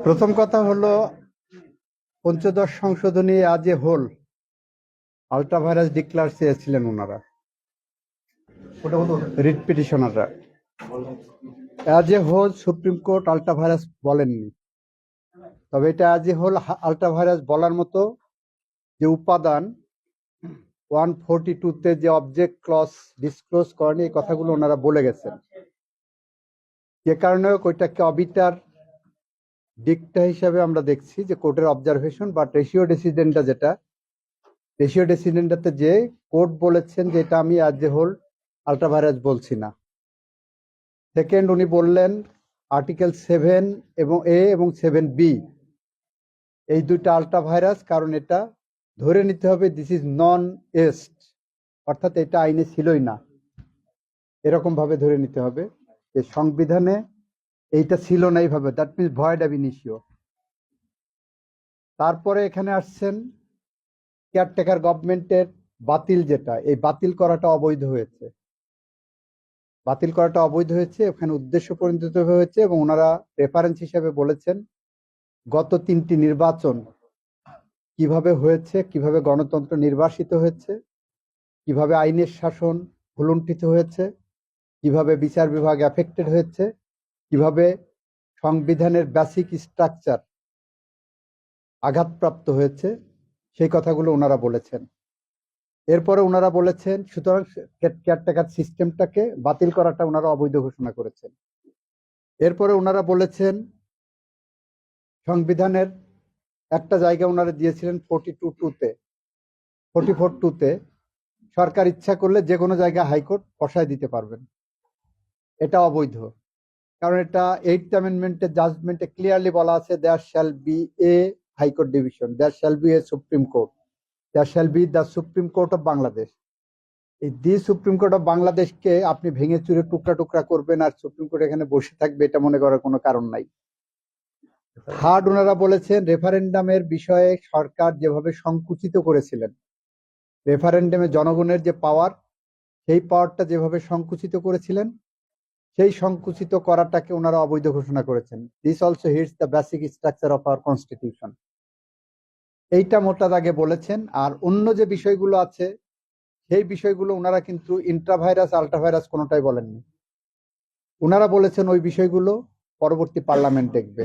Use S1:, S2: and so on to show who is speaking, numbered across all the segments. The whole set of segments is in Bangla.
S1: প্রথম কথা হলো পঞ্চদশ সংশোধনী as a whole ultra vires declare চেয়েছিলেন ওনারা, রিট পিটিশনাররা। As a whole supreme court ultra vires বলেননি, তবে এটা as a whole ultra vires বলার মতো যে উপাদান 142-তে যে অবজেক্ট ক্লজ ডিসক্লোজ করেনি, এই কথাগুলো ওনারা বলে গেছেন। যে কারণে ওইটাকে অবিটার ডিকটা হিসাবে আমরা দেখছি যে কোর্টের অবজারভেশন, বাট রেশিও ডেসিডেন্টাতে যে কোর্ট বলেছেন যে এটা আমি as a whole ultra vires বলছি না। সেকেন্ড, উনি বললেন আর্টিকেল 7 এবং এ এবং 7B এই দুইটা আল্ট্রা ভাইরাস, কারণ এটা ধরে নিতে হবে দিস ইজ নন এস্ট, অর্থাৎ এটা আইনে ছিলই না, এরকম ভাবে ধরে নিতে হবে যে সংবিধানে এইটা ছিল না এইভাবে, that means void ab initio. তারপরে এখানে আসছেন কেয়ারটেকার গভর্নমেন্টের বাতিল, যেটা এই বাতিল করাটা অবৈধ হয়েছে, ওখানে উদ্দেশ্য পরিণত হয়েছে। এবং ওনারা রেফারেন্স হিসেবে বলেছেন গত 3টি নির্বাচন কিভাবে হয়েছে, কিভাবে গণতন্ত্র নির্বাসিত হয়েছে, কিভাবে আইনের শাসন ভুলুণ্ঠিত হয়েছে, কিভাবে বিচার বিভাগ অ্যাফেক্টেড হয়েছে, কিভাবে সংবিধানের বেসিক স্ট্রাকচার আঘাতপ্রাপ্ত হয়েছে, সেই কথাগুলো ওনারা বলেছেন। এরপরে ওনারা বলেছেন সুতরাং কেয়ারটেকার সিস্টেমটাকে বাতিল করাটা ওনারা অবৈধ ঘোষণা করেছেন। এরপরে ওনারা বলেছেন সংবিধানের একটা জায়গা ওনারা দিয়েছিলেন 44-2তে সরকার ইচ্ছা করলে যে কোনো জায়গায় হাইকোর্ট বসায় দিতে পারবেন, এটা অবৈধ। কারণ এটা 8th অ্যামেন্ডমেন্টের জাজমেন্টে ক্লিয়ারলি বলা আছে there shall be a high court division, there shall be a supreme court, there shall be the supreme court of Bangladesh. এই দি সুপ্রিম কোর্ট অফ বাংলাদেশকে আপনি ভেঙে চুরে টুকরা টুকরা করবেন আর সুপ্রিম কোর্ট এখানে বসে থাকবে, এটা মনে করার কোনো কারণ নাই। থার্ড, ওনারা বলেছেন রেফারেন্ডামের বিষয়ে সরকার যেভাবে সংকুচিত করেছিলেন, রেফারেন্ডামে জনগণের যে পাওয়ার, সেই পাওয়ারটা যেভাবে সংকুচিত করেছিলেন, সেই সংকুচিত করাটাকে ওনারা অবৈধ ঘোষণা করেছেন। This also hits the basic structure of our constitution, এইটা মোটা দাগে বলেছেন। আর অন্য যে বিষয়গুলো আছে সেই বিষয়গুলো ওনারা কিন্তু ইন্ট্রাভাইরাস আল্ট্রাভাইরাস কোনোটাই বলেননি। ওনারা বলেছেন ওই বিষয়গুলো পরবর্তী পার্লামেন্ট দেখবে,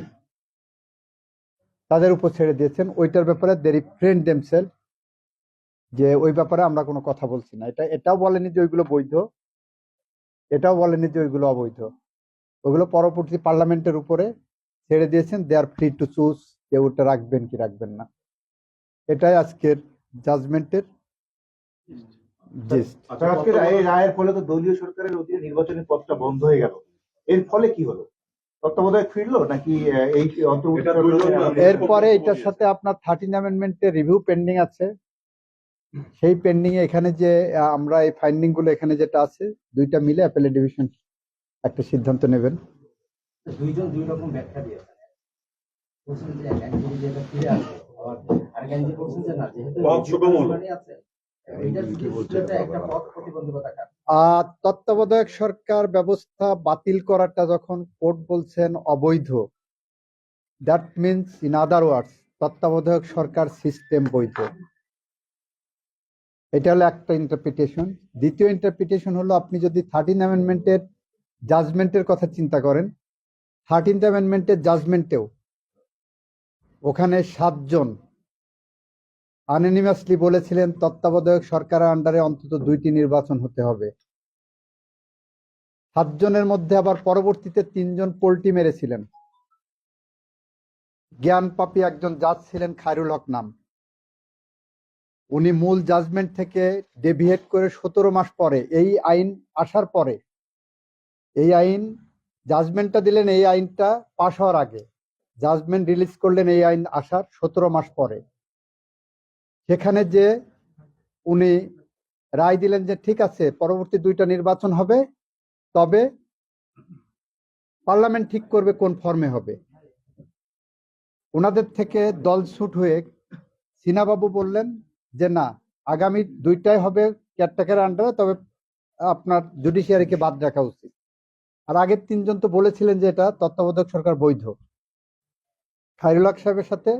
S1: তাদের উপর ছেড়ে দিয়েছেন। ওইটার ব্যাপারে দে রিফ্রেইন দেমসেলফ, যে ওই ব্যাপারে আমরা কোনো কথা বলছি না। এটাও বলেনি যে ওইগুলো বৈধ, এটাও বলেনি যে ওইগুলো অবৈধ। ওগুলো পরবর্তী পার্লামেন্টের উপরে ছেড়ে দিয়েছেন, দে আর ফ্রি টু চুজ যে ওটা রাখবেন কি রাখবেন না। এটাই আজকের জাজমেন্টের জিস্ট।
S2: আজকের এই রায়ের ফলে তো দলীয় সরকারের অধীনে নির্বাচনী পথটা বন্ধ হয়ে গেল, এর ফলে কি হলো? তত্ত্বাবধায়ক ফিরলো নাকি এই
S1: এরপরে এটার সাথে আপনার 13 অ্যামেন্ডমেন্টের রিভিউ পেন্ডিং আছে, সেই পেন্ডিং এ এখানে যে আমরা এই ফাইন্ডিং গুলো এখানে যেটা আছে, দুইটা মিলে অ্যাপেলেট ডিভিশন একটা সিদ্ধান্ত নেবেন।
S3: দুইজন দুই রকম ব্যাখ্যা দিয়েছেন। বলছেন যে আইনজীবী যেটা ফিরে আসবে, আর আইনজীবী বলছেন যে না, যেহেতু আছে একটা পথ প্রতিবন্ধকতা।
S1: তত্ত্বাবধায়ক সরকার ব্যবস্থা বাতিল করাটা যখন কোর্ট বলছেন অবৈধ, দ্যাট মিনস ইন আদার ওয়ার্ডস তত্ত্বাবধায়ক সরকার সিস্টেম বৈধ। এটা হলো একটা ইন্টারপ্রিটেশন। দ্বিতীয় ইন্টারপ্রিটেশন হলো আপনি যদি 13 অ্যামেন্ডমেন্টের জাজমেন্টের কথা চিন্তা করেন, 13th অ্যামেন্ডমেন্টের জাজমেন্টেও ওখানে 7 জন আনঅ্যানিমাসলি বলেছিলেন তত্ত্বাবধায়ক সরকারের আন্ডারে অন্তত 2টি নির্বাচন হতে হবে। 7 জনের মধ্যে আবার পরবর্তীতে 3 জন পোল্টি মেরেছিলেন। জ্ঞান পাপী একজন জাজ ছিলেন, খায়রুল হক নাম, উনি মূল জাজমেন্ট থেকে ডেভিয়েট করে 17 মাস পরে এই আইন আসার পরে, এই আইন জাজমেন্টটা দিলেন এই আইনটা পাশ হওয়ার আগে, জাজমেন্ট রিলিজ করলেন এই আইন আসার 17 মাস পরে। সেখানে যে উনি রায় দিলেন যে ঠিক আছে পরবর্তী 2টা নির্বাচন হবে, তবে পার্লামেন্ট ঠিক করবে কোন ফর্মে হবে। ওনাদের থেকে দল ছুট হয়ে সিনাবাবু বললেন যে না, আগামী 2টাই হবে কেয়ারটেকার আন্ডারে, তবে আপনার জুডিশিয়ারিকে বাদ রাখা উচিত। আর আগের 3 জন তো বলেছিলেন যে এটা তত্ত্বাবধায়ক সরকার বৈধ। খায়রুল হক সাহেবের সাথে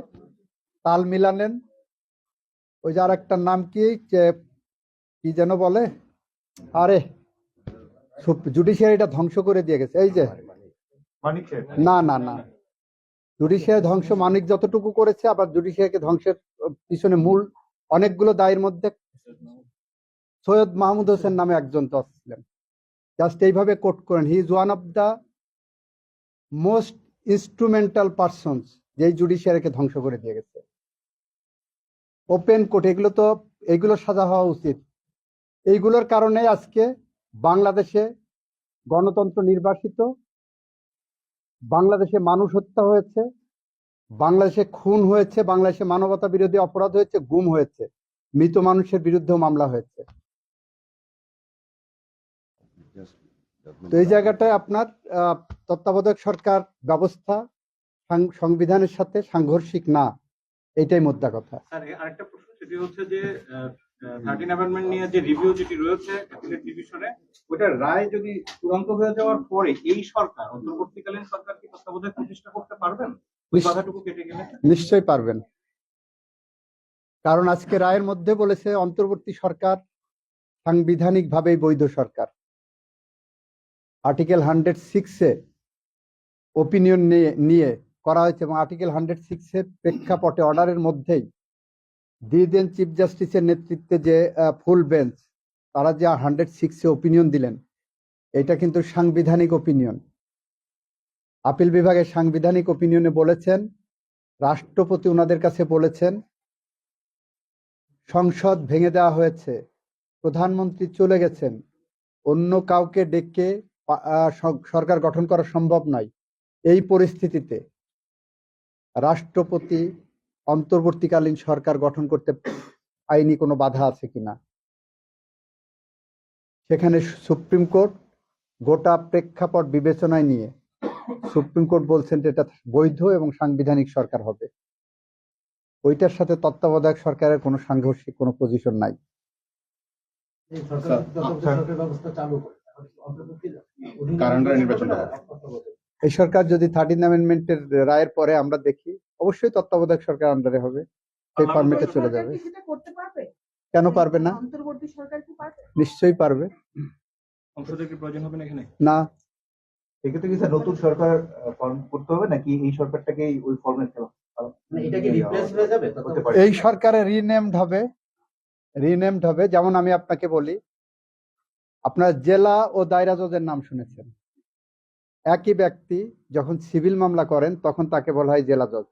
S1: তাল মিলালেন। ওই যে আর একটা নাম কি যেন বলে, আরে জুডিশিয়ারিটা ধ্বংস করে দিয়ে গেছে। এই যে
S2: মানিক সাহেব,
S1: না না না, জুডিশিয়ারি ধ্বংস মানিক যতটুকু করেছে, আবার জুডিশিয়ারিকে ধ্বংসের পিছনে মূল অনেকগুলো দায়ের মধ্যে সৈয়দ মাহমুদ হোসেন নামে একজন তো ছিলেন। জাস্ট এইভাবে কোট করেন, he is one of the most instrumental persons, যেই জুডিশিয়ারিকে ধ্বংস করে দিয়ে গেছে। ওপেন কোর্ট, এগুলো সাজা হওয়া উচিত। এইগুলোর কারণে আজকে বাংলাদেশে গণতন্ত্র নির্বাসিত, বাংলাদেশে মানুষ হত্যা হয়েছে, বাংলাদেশে খুন হয়েছে, বাংলাদেশে মানবতা বিরোধী অপরাধ হয়েছে, গুম হয়েছে, মৃত মানুষের বিরুদ্ধেও মামলা হয়েছে। তো এই জায়গাটায় আপনার তত্ত্বাবধায়ক সরকার ব্যবস্থা সংবিধানের সাথে সাংঘর্ষিক না, এইটাই মোদ্দা কথা।
S4: স্যার আরেকটা প্রশ্ন, সেটি হচ্ছে যে 13 অ্যামেন্ডমেন্ট নিয়ে যে রিভিউ যেটি রয়েছে অ্যাপিলেট ডিভিশনে, ওটার রায় যদি চূড়ান্ত হয়ে যাওয়ার পরে এই সরকার, অন্তর্বর্তীকালীন সরকার কি তত্ত্বাবধায়ক প্রতিষ্ঠা করতে পারবেন ওই বাধাটুকু কেটে গেলে?
S1: নিশ্চয়ই পারবেন, কারণ আজকে রায়ের মধ্যে বলেছে অন্তর্বর্তী সরকার সাংবিধানিকভাবেই বৈধ সরকার। আর্টিকেল 106-এ ওপিনিয়ন নিয়ে করা হয়েছে, এবং আর্টিকেল 106-এর প্রেক্ষাপটে অর্ডারের মধ্যেই দিয়ে দেন চিফ জাস্টিসের নেতৃত্বে যে ফুল বেঞ্চ, তারা যে 106-এ ওপিনিয়ন দিলেন, এটা কিন্তু সাংবিধানিক ওপিনিয়ন। আপিল বিভাগের সাংবিধানিক ওপিনিয়নে বলেছেন, রাষ্ট্রপতি ওনাদের কাছে বলেছেন, সংসদ ভেঙে দেওয়া হয়েছে, প্রধানমন্ত্রী চলে গেছেন, অন্য কাউকে ডেকে সরকার গঠন করা সম্ভব নয়। এই পরিস্থিতিতে রাষ্ট্রপতি অন্তর্বর্তীকালীন সরকার গঠন করতে আইনি কোনো বাধা আছে কিনা, সেখানে সুপ্রিম কোর্ট গোটা প্রেক্ষাপট বিবেচনায় নিয়ে সুপ্রিম কোর্ট বলছেন যে এটা বৈধ এবং সাংবিধানিক সরকার হবে। ওইটার সাথে তত্ত্বাবধায়ক সরকারের কোনো সাংঘর্ষিক কোনো পজিশন নাই।
S3: এই সরকার তত্ত্বাবধায়ক ব্যবস্থা চালু করে
S4: কারেন্টরা নির্বাচন হবে।
S1: এই সরকার যদি 13 অ্যামেন্ডমেন্টের রায়ের পরে আমরা দেখি, অবশ্যই তত্ত্বাবধায়ক সরকার আন্ডারে হবে, সেই ফরম্যাটে চলে যাবে।
S5: সেটা করতে পারবে?
S1: কেন পারবে না?
S5: অন্তর্বর্তী সরকার কি পারবে?
S1: নিশ্চয়ই পারবে।
S4: সংসদের কি প্রয়োজন হবে না এখানে?
S1: না,
S2: এক্ষেত্রে কি স্যার নতুন সরকার ফর্ম করতে হবে, নাকি এই সরকারটাকেই ওই ফর্মে
S3: মানে এটা কি রিপ্লেস হয়ে যাবে?
S2: হতে পারে?
S1: এই সরকারে রিনেমড হবে। যেমন আমি আপনাকে বলি, আপনার জেলা ও দায়রা জজের নাম শুনেছেন। একই ব্যক্তি যখন সিভিল মামলা করেন তখন তাকে বলা হয় জেলা জজ।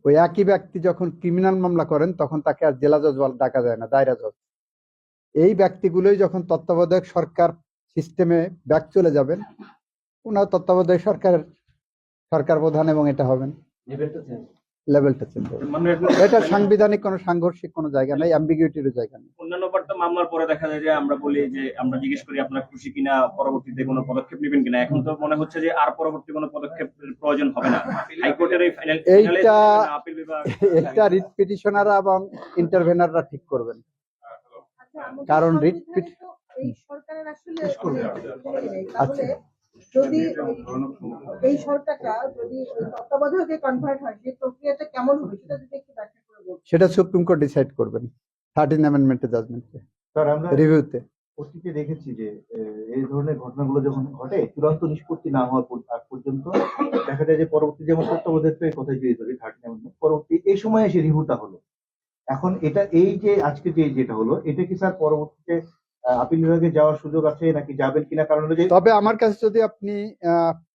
S1: ওই একই ব্যক্তি যখন ক্রিমিনাল মামলা করেন তখন তাকে আর জেলা জজ ডাকা যায় না, দায়রা জজ। এই ব্যক্তিগুলোই যখন তত্ত্বাবধায়ক সরকার সিস্টেমে ব্যাক চলে যাবেন, ওনার তত্ত্বাবধায়ক সরকার প্রধান, এবং এটা হবেন, লেভেলটা চেঞ্জ হবে। এটা সাংবিধানিক কোনো সাংঘর্ষিক কোনো জায়গা নেই, অ্যাম্বিগুইটির জায়গা নেই।
S6: অন্যান্য বার তো মামলার পরে দেখা যায় যে আমরা বলি যে আমরা জিজ্ঞেস করি আপনারা খুশি কিনা, পরবর্তীতে কোনো পদক্ষেপ নেবেন কিনা। এখন তো মনে হচ্ছে যে আর পরবর্তী কোনো পদক্ষেপের প্রয়োজন হবে না। হাইকোর্টের এই ফাইনাল আপিল বিভাগ,
S1: এটা রিট পিটিশনাররা এবং ইন্টারভেনাররা ঠিক করবেন।
S5: আচ্ছা, আমাদের
S1: কারণ রিট
S5: সংবিধানে তো এই সরকারের আসলে
S1: আচ্ছা।
S5: তাহলে যদি এই সরকারটা যদি ওই তত্ত্বাবধায়কে কনভার্ট হয়, সেই প্রক্রিয়াটা কেমন হবে সেটা যদি একটু ব্যাখ্যা করে বলুন।
S1: সেটা সুপ্রিম কোর্ট ডিসাইড করবেন 13 অ্যামেন্ডমেন্টের জাজমেন্টে,
S2: স্যার আমরা
S1: রিভিউতে।
S2: অতীতে দেখেছি যে এই ধরনের ঘটনাগুলো যখন ঘটে, চূড়ান্ত নিষ্পত্তি না হওয়ার আগ পর্যন্ত দেখা যায় যে পরবর্তী, যেমন তত্ত্বাবধায়কের কথা জড়িত 13 অ্যামেন্ডমেন্ট, পরবর্তী এই সময় এসে রিভিউটা হলো। এখন এটা এই যে আজকে যেটা হলো, এটা কি স্যার পরবর্তীতে আপিল বিভাগে যাওয়ার সুযোগ আছে, নাকি যাবেন কিনা? কারণ হলো যে
S1: তবে আমার কাছে যদি আপনি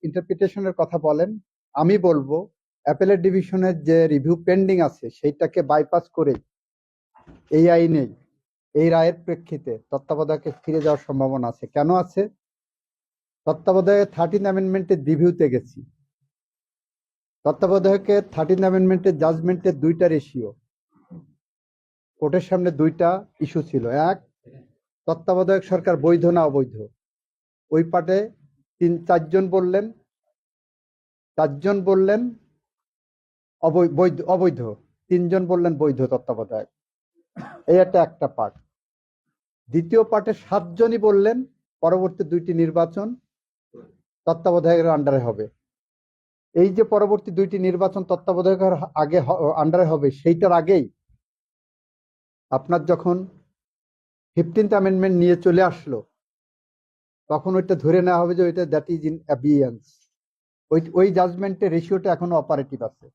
S1: ইন্টারপ্রিটেশনের কথা বলেন, আমি বলবো অ্যাপেলেট ডিভিশনের যে রিভিউ পেন্ডিং আছে সেইটাকে বাইপাস করে এই আইনে, এই রায়ের প্রেক্ষিতে তত্ত্বাবধায়কে ফিরে যাওয়ার সম্ভাবনা আছে। কেন আছে? তত্ত্বাবধায়ক 13 অ্যামেন্ডমেন্টের রিভিউতে গেছি, তত্ত্বাবধায়কের 13 অ্যামেন্ডমেন্টের জাজমেন্টের দুইটা রেশিও, কোর্টের সামনে দুইটা ইস্যু ছিল। এক, তত্ত্বাবধায়ক সরকার বৈধ না অবৈধ। ওই পার্টে 4জন বললেন অবৈধ, 3জন বললেন বৈধ তত্ত্বাবধায়ক। এই একটা পার্ট। দ্বিতীয় পার্টে 7জনই বললেন পরবর্তী 2টি নির্বাচন তত্ত্বাবধায়কের আন্ডারে হবে। এই যে পরবর্তী 2টি নির্বাচন তত্ত্বাবধায়কের আগে আন্ডারে হবে, সেইটার আগেই আপনার যখন 15th অ্যামেন্ডমেন্ট নিয়ে চলে আসলো, তখন ওইটা ধরে নেওয়া হবে যে ওইটা দ্যাট ইজ ইন অ্যাবিয়েন্স। ওই জাজমেন্টের রেশিওটা এখনো অপারেটিভ আছে,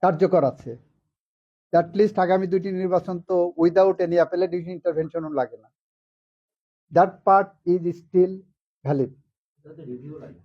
S1: কার্যকর আছে। অ্যাটলিস্ট আগামী 2টি নির্বাচন তো উইদাউট এনি অ্যাপেলেট ইন্টারভেনশনও লাগে না। That part is still valid.
S3: Review লাগে